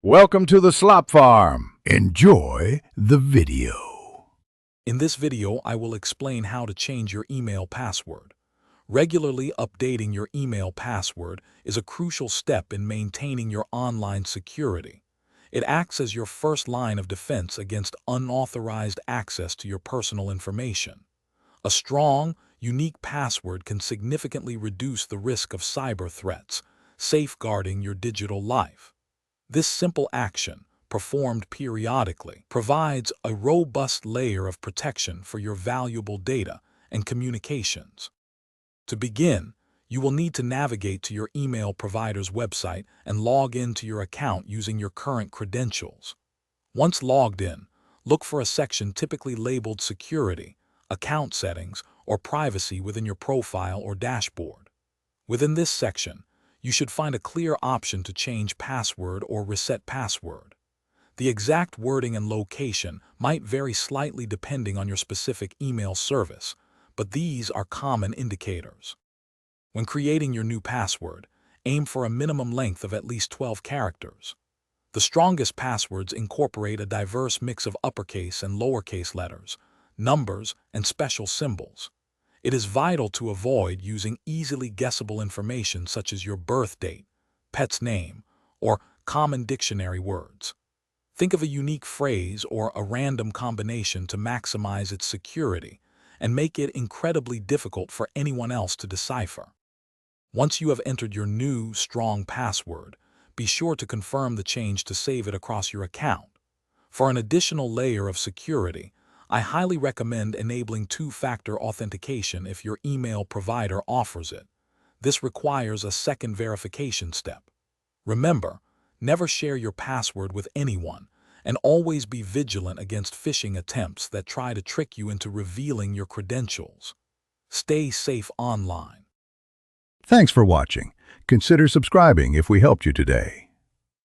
Welcome to the Slop Farm. Enjoy the video. In this video, I will explain how to change your email password. Regularly updating your email password is a crucial step in maintaining your online security. It acts as your first line of defense against unauthorized access to your personal information. A strong, unique password can significantly reduce the risk of cyber threats, safeguarding your digital life. This simple action, performed periodically, provides a robust layer of protection for your valuable data and communications. To begin, you will need to navigate to your email provider's website and log into your account using your current credentials. Once logged in, look for a section typically labeled Security, Account Settings, or Privacy within your profile or dashboard. Within this section, you should find a clear option to change password or reset password. The exact wording and location might vary slightly depending on your specific email service, but these are common indicators. When creating your new password, aim for a minimum length of at least 12 characters. The strongest passwords incorporate a diverse mix of uppercase and lowercase letters, numbers, and special symbols. It is vital to avoid using easily guessable information such as your birth date, pet's name, or common dictionary words. Think of a unique phrase or a random combination to maximize its security and make it incredibly difficult for anyone else to decipher. Once you have entered your new, strong password, be sure to confirm the change to save it across your account. For an additional layer of security, I highly recommend enabling two-factor authentication if your email provider offers it. This requires a second verification step. Remember, never share your password with anyone, and always be vigilant against phishing attempts that try to trick you into revealing your credentials. Stay safe online. Thanks for watching. Consider subscribing if we helped you today.